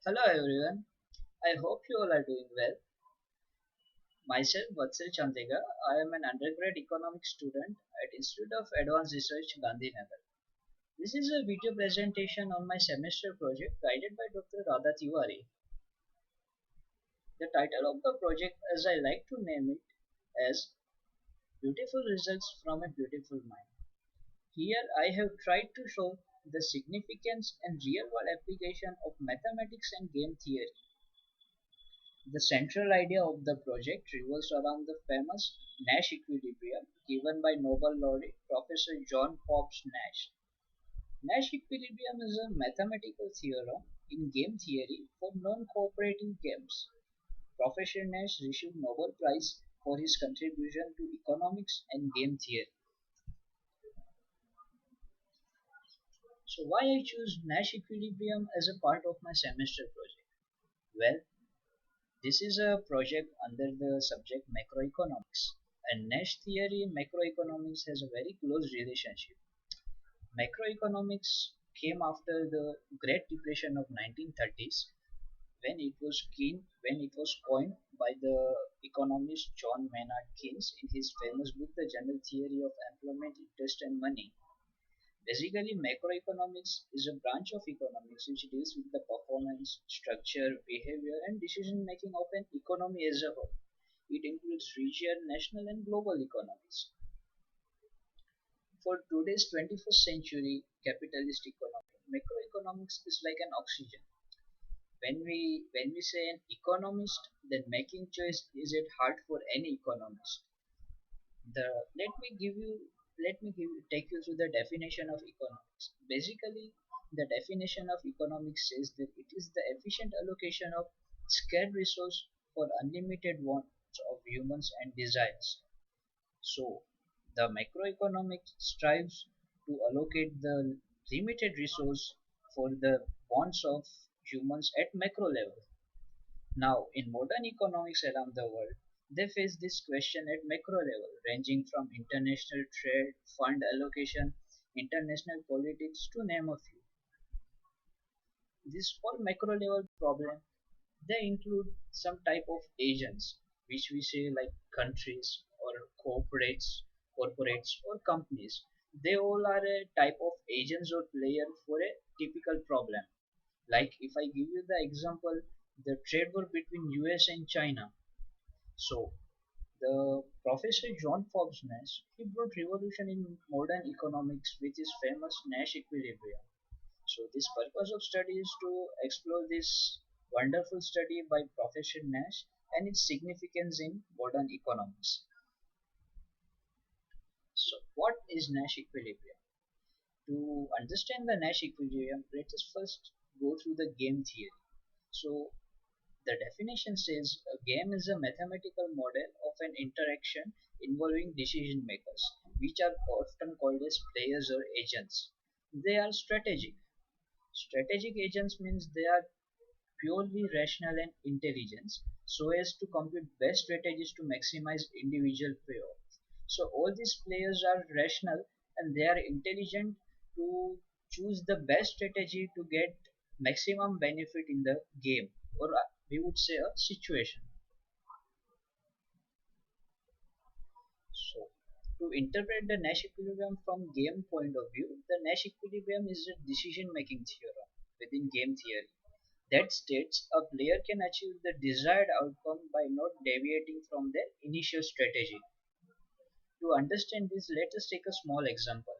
Hello everyone, I hope you all are doing well. Myself, Vatsal Chandega, I am an undergrad economics student at Institute of Advanced Research, Gandhinagar. This is a video presentation on my semester project guided by Dr. Radha Tiwari. The title of the project, as I like to name it, as Beautiful Results from a Beautiful Mind. Here I have tried to show the significance and real world application of mathematics and game theory. The central idea of the project revolves around the famous Nash Equilibrium given by Nobel laureate Professor John Forbes Nash. Nash Equilibrium is a mathematical theorem in game theory for non-cooperative games. Professor Nash received Nobel Prize for his contribution to economics and game theory. So why I choose Nash Equilibrium as a part of my semester project? Well, this is a project under the subject macroeconomics, and Nash theory in macroeconomics has a very close relationship. Macroeconomics came after the Great Depression of 1930s when it was coined by the economist John Maynard Keynes in his famous book The General Theory of Employment, Interest and Money. Basically, macroeconomics is a branch of economics which deals with the performance, structure, behavior, and decision making of an economy as a whole. It includes regional, national, and global economies. For today's 21st century capitalist economy, macroeconomics is like an oxygen. When we say an economist, then making choice is at heart for any economist. The let me take you through the definition of economics. Basically, the definition of economics says that it is the efficient allocation of scarce resource for unlimited wants of humans and desires. So, the macroeconomics strives to allocate the limited resource for the wants of humans at macro level. Now, in modern economics around the world, they face this question at macro level, ranging from international trade, fund allocation, international politics, to name a few. These all macro level problems they include some type of agents, which we say like countries or corporates or companies. They all are a type of agents or player for a typical problem. Like if I give you the example, the trade war between US and China. So the Professor John Forbes Nash, he brought revolution in modern economics with his famous Nash Equilibrium. So this purpose of study is to explore this wonderful study by Professor Nash and its significance in modern economics. So what is Nash Equilibrium? To understand the Nash Equilibrium, let us first go through the game theory. So the definition says a game is a mathematical model of an interaction involving decision makers, which are often called as players or agents. They are strategic. Strategic agents means they are purely rational and intelligence so as to compute best strategies to maximize individual payoff. So all these players are rational and they are intelligent to choose the best strategy to get maximum benefit in the game, or we would say a situation. So to interpret the Nash equilibrium from game point of view, the Nash equilibrium is a decision making theorem within game theory that states a player can achieve the desired outcome by not deviating from their initial strategy. To understand this, let us take a small example,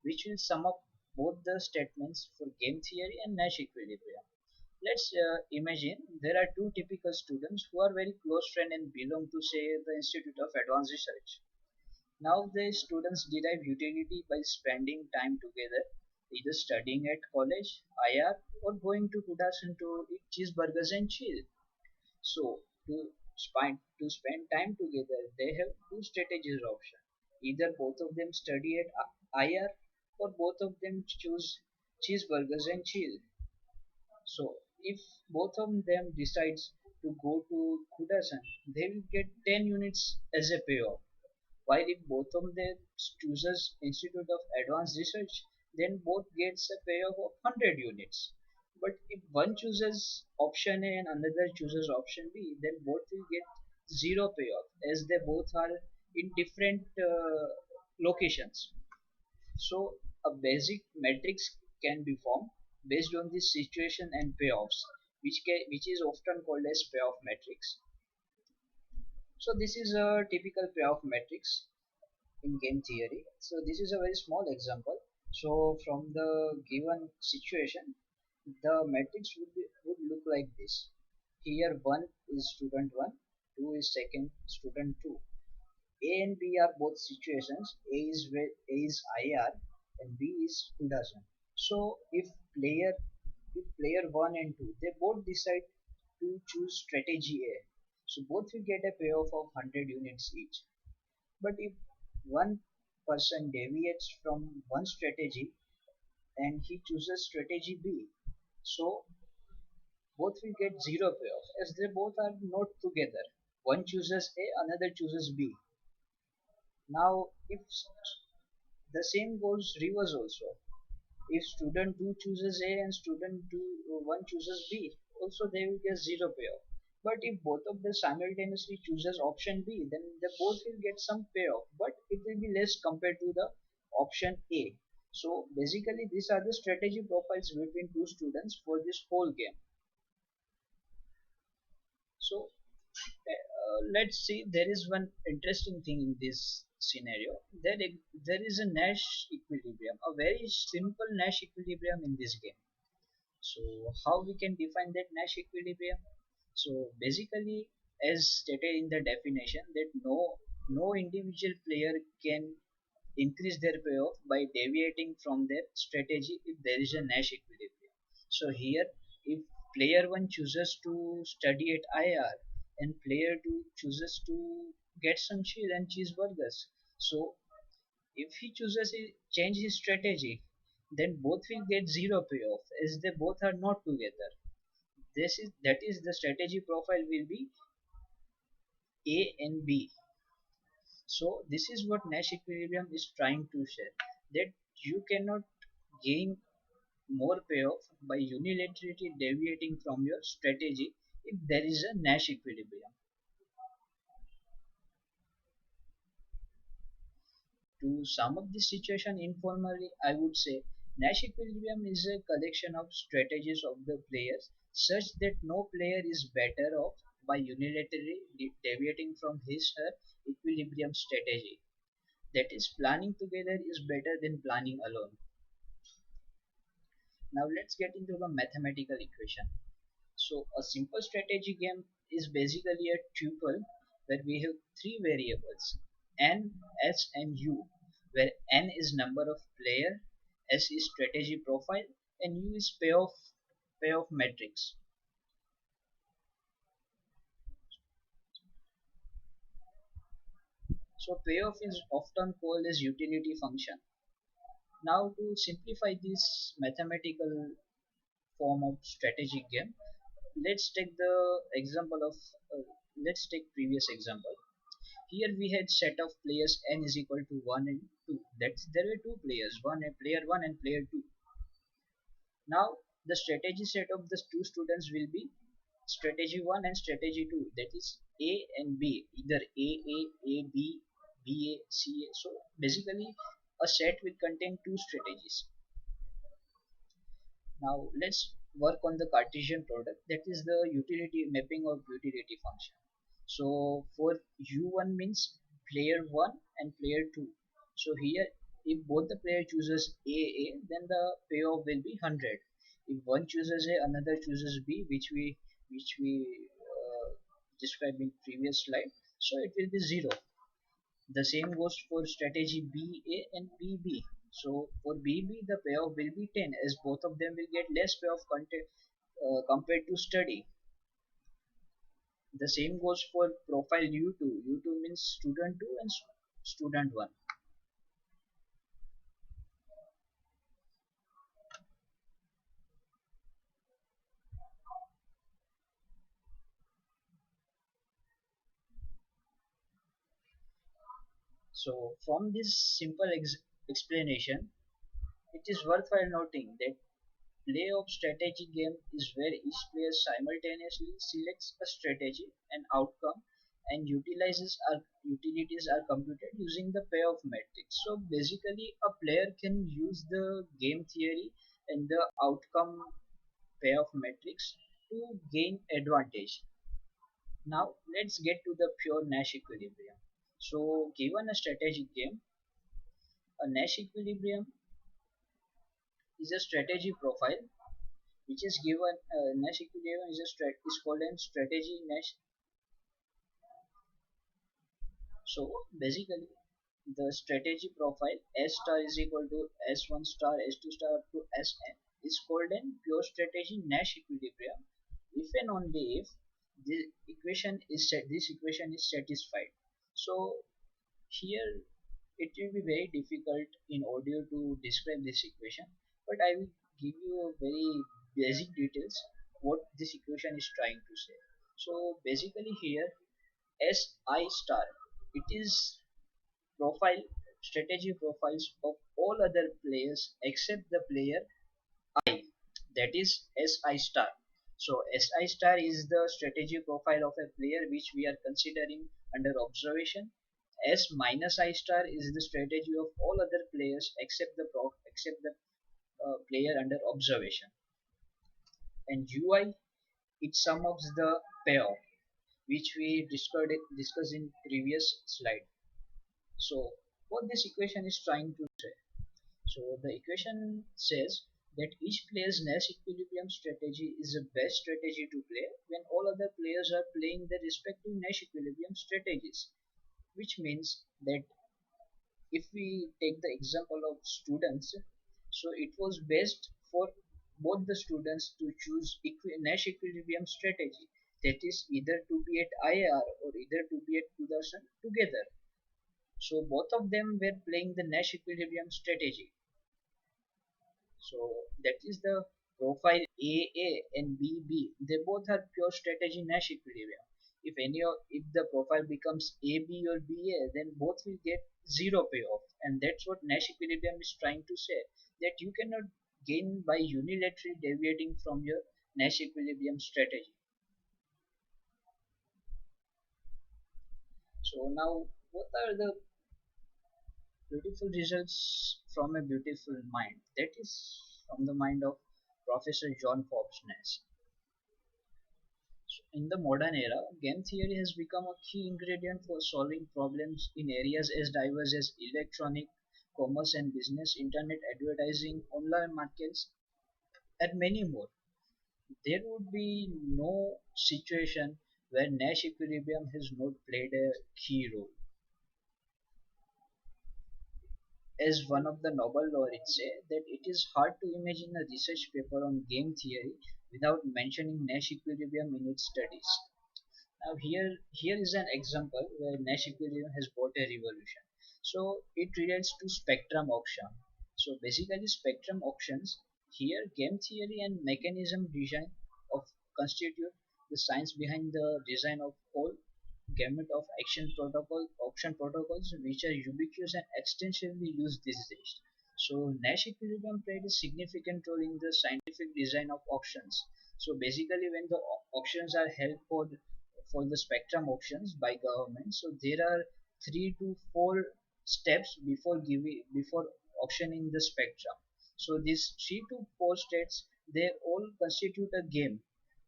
which will sum up both the statements for game theory and Nash equilibrium. Let's imagine there are two typical students who are very close friends and belong to, say, the Institute of Advanced Research. Now, the students derive utility by spending time together, either studying at college, IR, or going to Kudasan to eat cheeseburgers and chill. So to spend time together, they have two strategies option. Either both of them study at IR or both of them choose cheeseburgers and chill. So if both of them decides to go to Kudasan, they will get 10 units as a payoff. While if both of them chooses Institute of Advanced Research, then both gets a payoff of 100 units. But if one chooses option A and another chooses option B, then both will get zero payoff as they both are in different locations. So a basic matrix can be formed based on this situation and payoffs, which is often called as payoff matrix. So this is a typical payoff matrix in game theory. So this is a very small example. So from the given situation, the matrix would look like this. Here one is student one, two is second student two. A and B are both situations. A is IR and B is who doesn't. So player if player one and two they both decide to choose strategy A, so both will get a payoff of 100 units each. But if one person deviates from one strategy and he chooses strategy B, so both will get zero payoff as they both are not together. One chooses A, another chooses B. Now, if the same goes reverse also, if student 2 chooses A and student 1 chooses B, also they will get zero payoff. But if both of them simultaneously chooses option B, then they both will get some payoff, but it will be less compared to the option A. So basically, these are the strategy profiles between two students for this whole game. So let's see, there is one interesting thing in this scenario. There is a Nash equilibrium, a very simple Nash equilibrium in this game. So how we can define that Nash equilibrium? So basically, as stated in the definition, that no individual player can increase their payoff by deviating from their strategy if there is a Nash equilibrium. So here, if player 1 chooses to study at IR and player 2 chooses to get some cheese and cheeseburgers, so if he chooses to change his strategy, then both will get zero payoff as they both are not together. That is the strategy profile will be A and B. So this is what Nash equilibrium is trying to say, that you cannot gain more payoff by unilaterally deviating from your strategy if there is a Nash equilibrium. To sum up this situation informally, I would say Nash equilibrium is a collection of strategies of the players such that no player is better off by unilaterally deviating from his or her equilibrium strategy. That is, planning together is better than planning alone. Now let's get into the mathematical equation. So a simple strategy game is basically a tuple where we have three variables n, s and u, where n is number of player, s is strategy profile and u is payoff matrix. So payoff is often called as utility function. Now to simplify this mathematical form of strategic game, let's take the example of let's take previous example. Here we had set of players n is equal to 1 and 2. That's there were two players, one and player 1 and player 2. Now the strategy set of the two students will be strategy 1 and strategy 2. That is A and B, either A B, B A C A. So basically a set will contain two strategies. Now let's work on the Cartesian product, that is the utility mapping of utility function. So for u1 means player 1 and player 2. So here if both the player chooses A, then the payoff will be 100. If one chooses A, another chooses B, which we described in previous slide, so it will be 0. The same goes for strategy BA and BB. So for BB the payoff will be 10 as both of them will get less payoff compared to study. The same goes for profile U2. U2 means student 2 and student 1. So from this simple explanation, it is worthwhile noting that play-off strategy game is where each player simultaneously selects a strategy and outcome and utilities are computed using the payoff matrix. So basically, a player can use the game theory and the outcome payoff matrix to gain advantage. Now let's get to the pure Nash equilibrium. So given a strategic game, a Nash equilibrium is a strategy profile which is given. Nash equilibrium is called a strategy Nash. So basically, the strategy profile S star is equal to S1 star, S2 star up to Sn is called a pure strategy Nash equilibrium if and only if this equation is satisfied. So here it will be very difficult in audio to describe this equation, but I will give you a very basic details what this equation is trying to say. So basically here Si star, it is profile strategy profiles of all other players except the player I, that is Si star. So Si star is the strategy profile of a player which we are considering under observation. S minus I star is the strategy of all other players except the player under observation. And Ui, it sums up the payoff which we discussed in previous slide. So what this equation is trying to say. So the equation says that each player's Nash equilibrium strategy is the best strategy to play when all other players are playing their respective Nash equilibrium strategies, which means that if we take the example of students, so it was best for both the students to choose Nash equilibrium strategy, that is either to be at IR or either to be at 2000 together. So both of them were playing the Nash equilibrium strategy. So that is the profile AA and BB. They both are pure strategy Nash equilibrium. If the profile becomes AB or BA, then both will get zero payoff, and that's what Nash equilibrium is trying to say. That you cannot gain by unilaterally deviating from your Nash equilibrium strategy. So now, what are the beautiful results from a beautiful mind? That is from the mind of Professor John Forbes Nash. So in the modern era, game theory has become a key ingredient for solving problems in areas as diverse as electronic, commerce and business, internet advertising, online markets, and many more. There would be no situation where Nash equilibrium has not played a key role. As one of the Nobel laureates say, that it is hard to imagine a research paper on game theory without mentioning Nash equilibrium in its studies. Now here is an example where Nash equilibrium has brought a revolution. So it relates to spectrum auction. So basically spectrum auctions, here game theory and mechanism design of constitute the science behind the design of whole gamut of auction protocols which are ubiquitous and extensively used these days. So Nash equilibrium played a significant role in the scientific design of auctions. So basically when the auctions are held for the spectrum auctions by government, so there are 3 to 4 steps before auctioning the spectrum. So these 3 to 4 steps, they all constitute a game,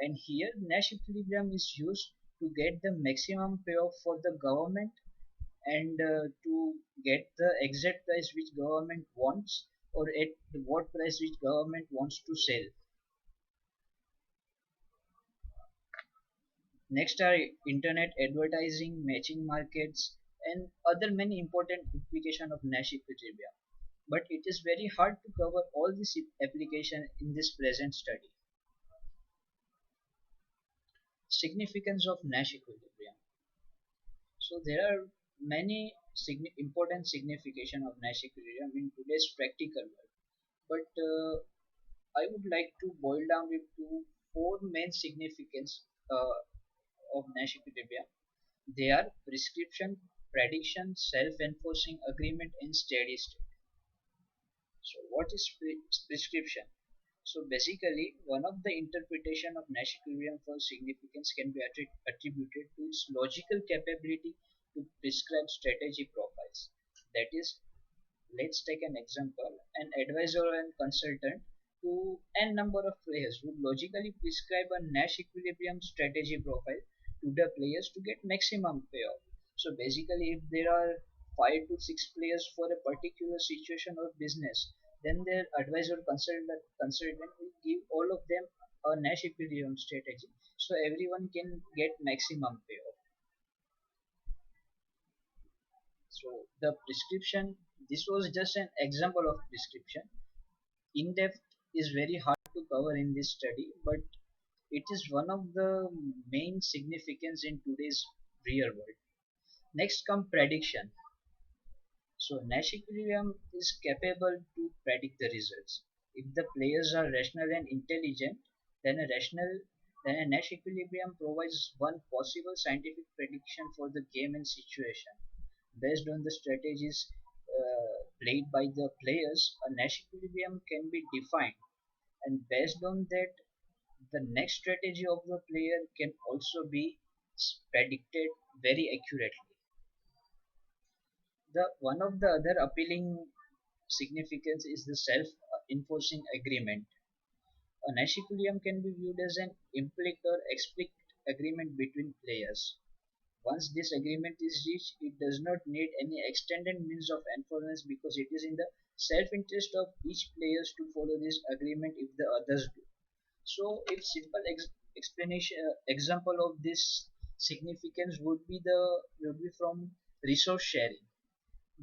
and here Nash equilibrium is used to get the maximum payoff for the government and to get the exact price which government wants, or at what price which government wants to sell. Next are internet advertising, matching markets, and other many important application of Nash equilibrium. But it is very hard to cover all this application in this present study. Significance of Nash equilibrium. So there are many important signification of Nash equilibrium in today's practical world. But I would like to boil down it to 4 main significance of Nash equilibrium. They are prescription, prediction, self-enforcing agreement, and steady state. So what is prescription? So basically, one of the interpretation of Nash equilibrium for significance can be attributed to its logical capability to prescribe strategy profiles. That is, let's take an example. An advisor and consultant to n number of players would logically prescribe a Nash equilibrium strategy profile to the players to get maximum payoff. So basically, if there are 5 to 6 players for a particular situation or business, then their advisor consultant will give all of them a Nash equilibrium strategy, so everyone can get maximum payoff. So the prescription, this was just an example of prescription. In depth is very hard to cover in this study, but it is one of the main significance in today's real world. Next come prediction. So Nash equilibrium is capable to predict the results. If the players are rational and intelligent, then a Nash equilibrium provides one possible scientific prediction for the game and situation. Based on the strategies played by the players, a Nash equilibrium can be defined, and based on that, the next strategy of the player can also be predicted very accurately. The one of the other appealing significance is the self-enforcing agreement. A Nash equilibrium can be viewed as an implicit or explicit agreement between players. Once this agreement is reached, it does not need any extended means of enforcement because it is in the self-interest of each players to follow this agreement if the others do. So, if simple explanation example of this significance would be from resource sharing.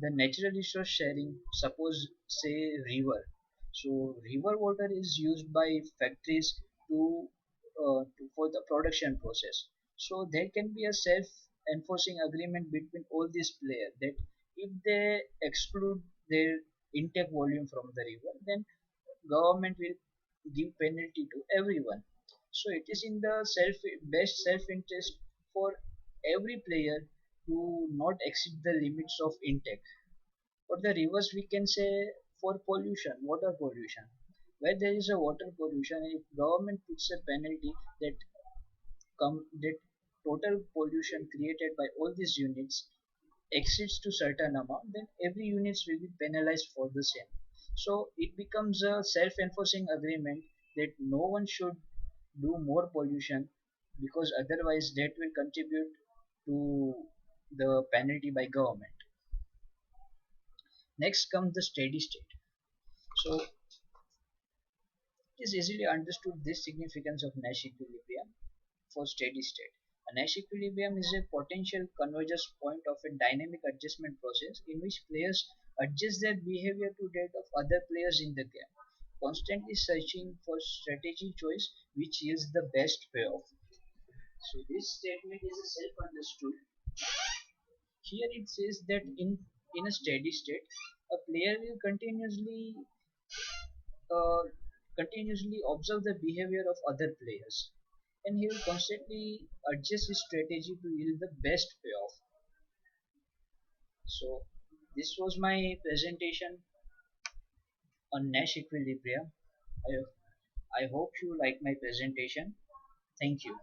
The natural resource sharing, suppose say river. So river water is used by factories for the production process. So there can be a self-enforcing agreement between all these players that if they exclude their intake volume from the river, then government will give penalty to everyone. So it is in the best self-interest for every player to not exceed the limits of intake. For the rivers, we can say for pollution, water pollution. Where there is a water pollution, if government puts a penalty that that total pollution created by all these units exceeds to certain amount, then every units will be penalized for the same. So it becomes a self-enforcing agreement that no one should do more pollution because otherwise that will contribute to the penalty by government. Next comes the steady state. So it is easily understood this significance of Nash equilibrium for steady state. A Nash equilibrium is a potential convergence point of a dynamic adjustment process in which players adjust their behavior to that of other players in the game, constantly searching for strategy choice which yields the best payoff. So this statement is self-understood. Here it says that in a steady state, a player will uh, continuously observe the behavior of other players, and he will constantly adjust his strategy to yield the best payoff. So this was my presentation on Nash equilibrium. I hope you like my presentation. Thank you.